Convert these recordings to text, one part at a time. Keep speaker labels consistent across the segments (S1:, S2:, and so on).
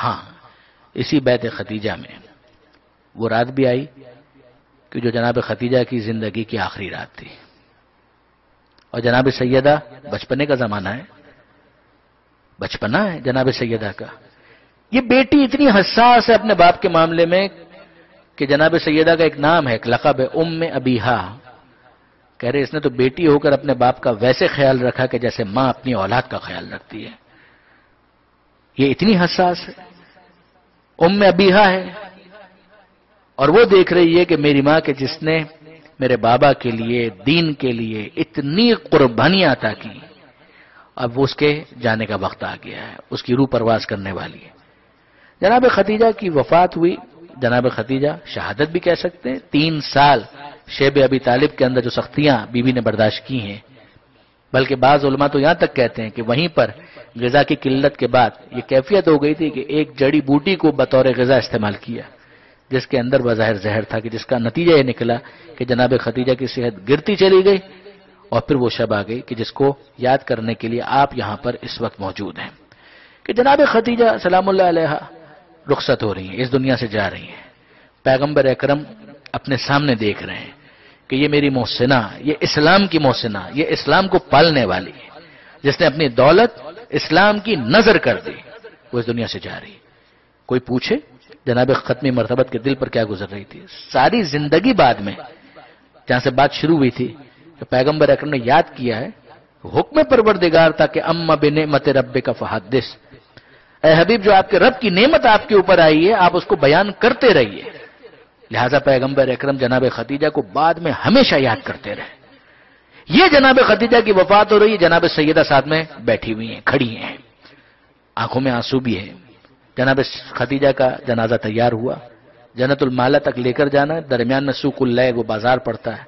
S1: ہاں، اسی بیت خدیجہ میں وہ رات بھی آئی کہ جو جناب خدیجہ کی زندگی کی آخری رات تھی، اور جناب سیدہ بچپنے کا زمانہ ہے، بچپنا ہے جناب سیدہ کا. یہ بیٹی اتنی حساس ہے اپنے باپ کے معاملے میں کہ جناب سیدہ کا ایک نام ہے، ایک لقب ہے، ام ابیہا. کہہ رہے اس نے تو بیٹی ہو کر اپنے باپ کا ویسے خیال رکھا کہ جیسے ماں اپنی اولاد کا خیال رکھتی ہے. یہ اتنی حساس ہے، ام ابیہا ہے، اور وہ دیکھ رہی ہے کہ میری ماں کے جس نے میرے بابا کے لیے، دین کے لیے اتنی قربانیاں عطا کی، اب وہ اس کے جانے کا وقت آ گیا ہے، اس کی روح پرواز کرنے والی ہے. جناب خدیجہ کی وفات ہوئی. جناب خدیجہ شہادت بھی کہہ سکتے ہیں. 3 سال شیب ابی طالب کے اندر جو سختیاں بی بی نے برداشت کی ہیں، بلکہ بعض علماء تو یہاں تک کہتے ہیں کہ وہیں پر غذا کی قلت کے بعد یہ کیفیت ہو گئی تھی کہ ایک جڑی بوٹی کو بطور غذا استعمال کیا، جس کے اندر بظاہر زہر تھا، کہ جس کا نتیجہ یہ نکلا کہ جناب خدیجہ کی صحت گرتی چلی گئی. اور پھر وہ شب آ گئی کہ جس کو یاد کرنے کے لیے آپ یہاں پر اس وقت موجود ہیں، کہ جناب خدیجہ سلام اللہ علیہا رخصت ہو رہی ہیں، اس دنیا سے جا رہی ہیں. پیغمبر اکرم اپنے سامنے دیکھ رہے ہیں کہ یہ میری محسنہ، یہ اسلام کی محسنہ، یہ اسلام کو پالنے والی ہے، جس نے اپنی دولت اسلام کی نظر کر دی، وہ اس دنیا سے جا رہی. کوئی پوچھے جناب ختمی مرتبت کے دل پر کیا گزر رہی تھی؟ ساری زندگی بعد میں جہاں سے بات شروع ہوئی تھی کہ پیغمبر اکرم نے یاد کیا ہے، حکم پروردگار تھا کہ اما بنعمت ربک فحدث، اے حبیب جو آپ کے رب کی نعمت آپ کے اوپر آئی ہے آپ اس کو بیان کرتے رہیے. لہذا پیغمبر اکرم جناب خدیجہ کو بعد میں ہمیشہ یاد کرتے رہے. یہ جناب خدیجہ کی وفات ہو رہی ہے، جناب سیدہ ساتھ میں بیٹھی ہوئی ہیں، کھڑی ہیں، آنکھوں میں آنسو بھی ہے. جناب خدیجہ کا جنازہ تیار ہوا، جنت المالا تک لے کر جانا ہے. درمیان میں سوق اللیل وہ بازار پڑتا ہے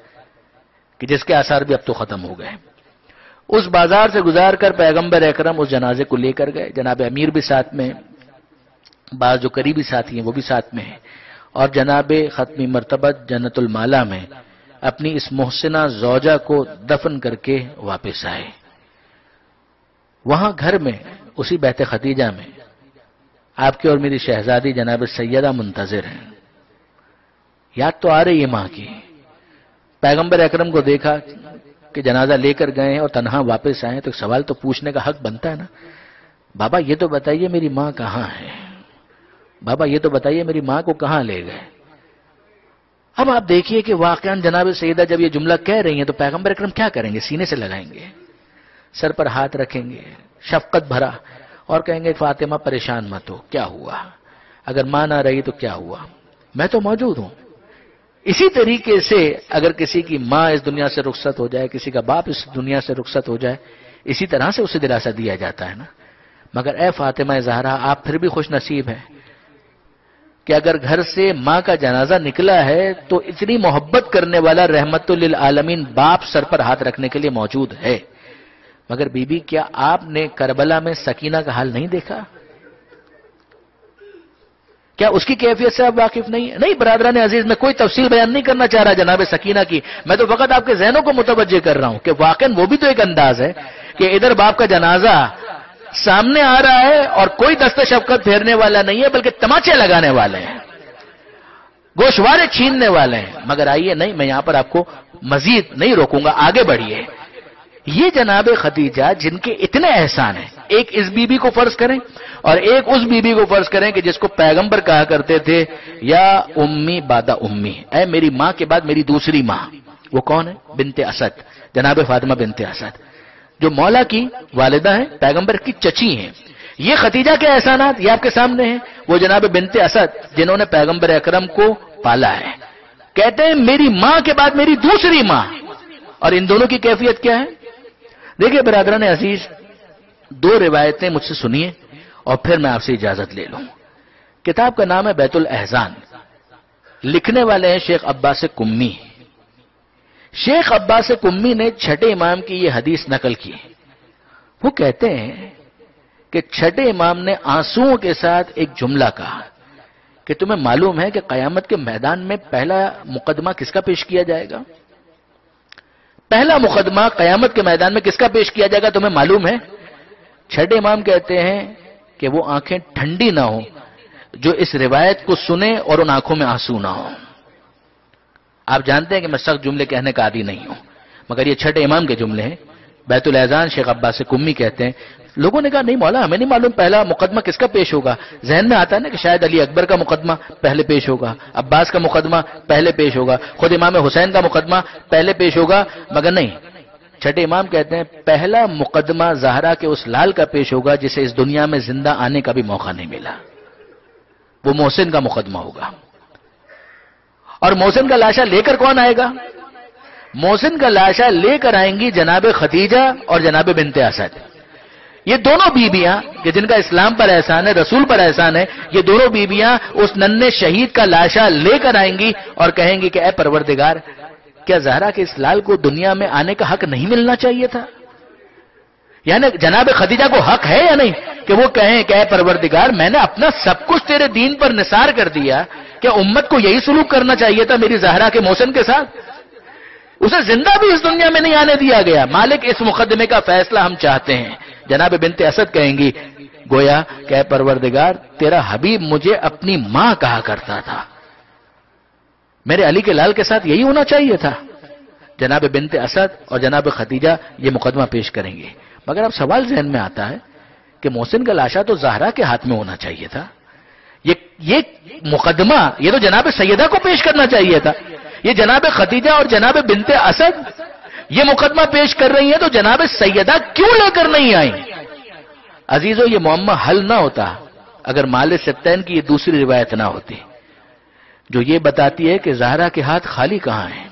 S1: کہ جس کے آثار بھی اب تو ختم ہو گئے. اس بازار سے گزار کر پیغمبر اکرم اس جنازے کو لے کر گئے. جناب امیر بھی ساتھ میں، بعض جو قریبی ساتھی ہیں وہ بھی ساتھ میں ہیں، اور جناب ختمی مرتبت جنت المالا میں اپنی اس محسنہ زوجہ کو دفن کر کے واپس آئے. وہاں گھر میں اسی بیت خدیجہ میں آپ کی اور میری شہزادی جناب سیدہ منتظر ہیں. یاد تو آ رہی ہے ماں کی. پیغمبر اکرم کو دیکھا کہ جنازہ لے کر گئے اور تنہا واپس آئے تو ایک سوال تو پوچھنے کا حق بنتا ہے نا، بابا یہ تو بتائیے میری ماں کہاں ہے، بابا یہ تو بتائیے میری ماں کو کہاں لے گئے. اب آپ دیکھیے کہ واقعاً جناب سیدہ جب یہ جملہ کہہ رہی ہیں تو پیغمبر اکرم کیا کریں گے؟ سینے سے لگائیں گے، سر پر ہاتھ رکھیں گے شفقت بھرا، اور کہیں گے فاطمہ پریشان مت ہو، کیا ہوا؟ اگر ماں نہ رہی تو کیا ہوا، میں تو موجود ہوں. اسی طریقے سے اگر کسی کی ماں اس دنیا سے رخصت ہو جائے، کسی کا باپ اس دنیا سے رخصت ہو جائے، اسی طرح سے اسے دلاسا دیا جاتا ہے نا. مگر اے فاطمہ زہرا آپ پھر بھی خوش نصیب ہیں کہ اگر گھر سے ماں کا جنازہ نکلا ہے تو اتنی محبت کرنے والا رحمت للعالمین باپ سر پر ہاتھ رکھنے کے لیے موجود ہے. مگر بی بی کیا آپ نے کربلا میں سکینہ کا حال نہیں دیکھا؟ کیا اس کی کیفیت سے آپ واقف نہیں ہیں؟ نہیں برادران عزیز، میں کوئی تفصیل بیان نہیں کرنا چاہ رہا جناب سکینہ کی، میں تو فقط آپ کے ذہنوں کو متوجہ کر رہا ہوں کہ واقعاً وہ بھی تو ایک انداز ہے کہ ادھر باپ کا جنازہ سامنے آ رہا ہے اور کوئی دست شفقت پھیرنے والا نہیں ہے بلکہ تماچے لگانے والے ہیں، گوشوارے چھیننے والے ہیں. مگر آئیے، نہیں میں یہاں پر آپ کو مزید نہیں روکوں گا، آگے بڑھیے. یہ جناب خدیجہ جن کے اتنے احسان ہیں، ایک اس بی بی کو فرض کریں اور ایک اس بی بی کو فرض کریں کہ جس کو پیغمبر کہا کرتے تھے یا امی بعد امی، اے میری ماں کے بعد میری دوسری ماں. وہ کون ہے؟ بنت اسد، جناب فاطمہ بنت اسد، جو مولا کی والدہ ہیں، پیغمبر کی چچی ہیں. یہ خدیجہ کے احسانات یہ آپ کے سامنے ہیں. وہ جناب بنت اسد جنہوں نے پیغمبر اکرم کو پالا ہے، کہتے ہیں میری ماں کے بعد میری دوسری ماں. اور ان دونوں کی کیفیت کیا ہے؟ دیکھیے برادران عزیز، 2 روایتیں مجھ سے سنیے اور پھر میں آپ سے اجازت لے لوں. کتاب کا نام ہے بیت الاحزان، لکھنے والے ہیں شیخ عباس کمی. شیخ عباس کمی نے چھٹے امام کی یہ حدیث نقل کی. وہ کہتے ہیں کہ چھٹے امام نے آنسوؤں کے ساتھ ایک جملہ کہا کہ تمہیں معلوم ہے کہ قیامت کے میدان میں پہلا مقدمہ کس کا پیش کیا جائے گا؟ پہلا مقدمہ قیامت کے میدان میں کس کا پیش کیا جائے گا تمہیں معلوم ہے؟ چھٹے امام کہتے ہیں کہ وہ آنکھیں ٹھنڈی نہ ہوں جو اس روایت کو سنے اور ان آنکھوں میں آنسو نہ ہو. آپ جانتے ہیں کہ میں سخت جملے کہنے کا عادی نہیں ہوں، مگر یہ چھٹے امام کے جملے ہیں. بیت الاذان شیخ عباس قمی کہتے ہیں، لوگوں نے کہا نہیں مولا ہمیں نہیں معلوم پہلا مقدمہ کس کا پیش ہوگا. ذہن میں آتا ہے نا کہ شاید علی اکبر کا مقدمہ پہلے پیش ہوگا، عباس کا مقدمہ پہلے پیش ہوگا، خود امام حسین کا مقدمہ پہلے پیش ہوگا، مگر نہیں. چھٹے امام کہتے ہیں پہلا مقدمہ زہرا کے اس لال کا پیش ہوگا جسے اس دنیا میں زندہ آنے کا بھی موقع نہیں ملا. وہ محسن کا مقدمہ ہوگا. اور محسن کا لاشا لے کر کون آئے گا؟ محسن کا لاشا لے کر آئیں گی جناب خدیجہ اور جناب بنت اسد. یہ دونوں بیویاں کہ جن کا اسلام پر احسان ہے، رسول پر احسان ہے، یہ دونوں بیویاں اس ننھے شہید کا لاشا لے کر آئیں گی اور کہیں گی کہ اے پروردگار، کیا زہرا کے اس لال کو دنیا میں آنے کا حق نہیں ملنا چاہیے تھا؟ یعنی جناب خدیجہ کو حق ہے یا نہیں کہ وہ کہیں کہ اے پروردگار میں نے اپنا سب کچھ تیرے دین پر نثار کر دیا، کیا امت کو یہی سلوک کرنا چاہیے تھا میری زہرا کے محسن کے ساتھ؟ اسے زندہ بھی اس دنیا میں نہیں آنے دیا گیا. مالک اس مقدمے کا فیصلہ ہم چاہتے ہیں. جناب بنت اسد کہیں گی گویا کہ اے پروردگار تیرا حبیب مجھے اپنی ماں کہا کرتا تھا، میرے علی کے لال کے ساتھ یہی ہونا چاہیے تھا. جناب بنت اسد اور جناب خدیجہ یہ مقدمہ پیش کریں گے. مگر اب سوال ذہن میں آتا ہے کہ محسن کا لاشا تو زہرا کے ہاتھ میں ہونا چاہیے تھا. یہ مقدمہ یہ تو جناب سیدہ کو پیش کرنا چاہیے تھا. یہ جناب خدیجہ اور جناب بنت اسد یہ مقدمہ پیش کر رہی ہیں تو جناب سیدہ کیوں لے کر نہیں آئیں؟ عزیزو یہ معمہ حل نہ ہوتا اگر مال ستین کی یہ دوسری روایت نہ ہوتی جو یہ بتاتی ہے کہ زہرا کے ہاتھ خالی کہاں ہیں.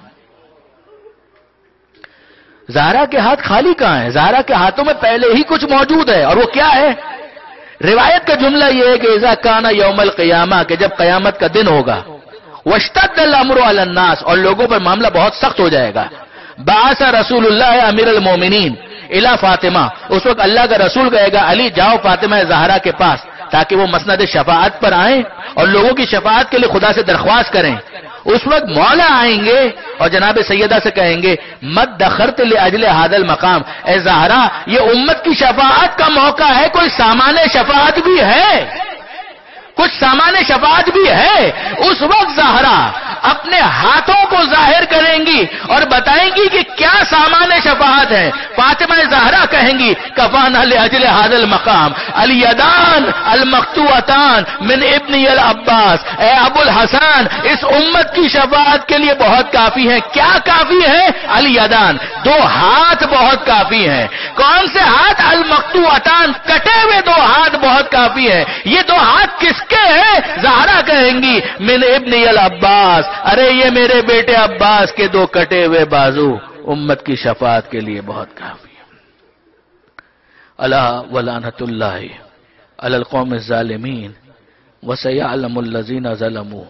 S1: زہرا کے ہاتھ خالی کہاں ہیں؟ زہرا کے ہاتھوں میں پہلے ہی کچھ موجود ہے. اور وہ کیا ہے؟ روایت کا جملہ یہ ہے کہ اذا کان یوم القیامہ، کہ جب قیامت کا دن ہوگا، واشتد الامر علی الناس، اور لوگوں پر معاملہ بہت سخت ہو جائے گا. بعث رسول اللہ امیر المومنین الی فاطمہ، اس وقت اللہ کا رسول کہے گا علی جاؤ فاطمہ زہرا کے پاس تاکہ وہ مسند شفاعت پر آئیں اور لوگوں کی شفاعت کے لیے خدا سے درخواست کریں. اس وقت مولا آئیں گے اور جناب سیدہ سے کہیں گے مد دخرت لاجل هذا المقام، اے زہرا یہ امت کی شفاعت کا موقع ہے، کوئی سامان شفاعت بھی ہے، کچھ سامان شفاعت بھی ہے. اس وقت زہرا اپنے ہاتھوں کو ظاہر کریں گی اور بتائیں گی کہ کیا سامان شفاعت ہے. فاطمہ زہرا کہیں گی کفانا لاجل هذا المقام الیدان المقطوعتان من ابن العباس، اے ابو الحسن اس امت کی شفاعت کے لیے بہت کافی ہے. کیا کافی ہے؟ الیدان، دو ہاتھ بہت کافی ہیں. کون سے ہاتھ؟ المقطوعتان، کٹے ہوئے دو ہاتھ بہت کافی ہے. یہ دو ہاتھ کس کے ہیں؟ زہرا کہیں گی من ابن العباس، ارے یہ میرے بیٹے عباس کے دو کٹے ہوئے بازو امت کی شفاعت کے لیے بہت کافی ہے. الا ولعنۃ اللہ علی القوم الظالمین وسیعلم الذین ظلموا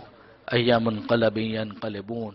S1: ای منقلب ینقلبون.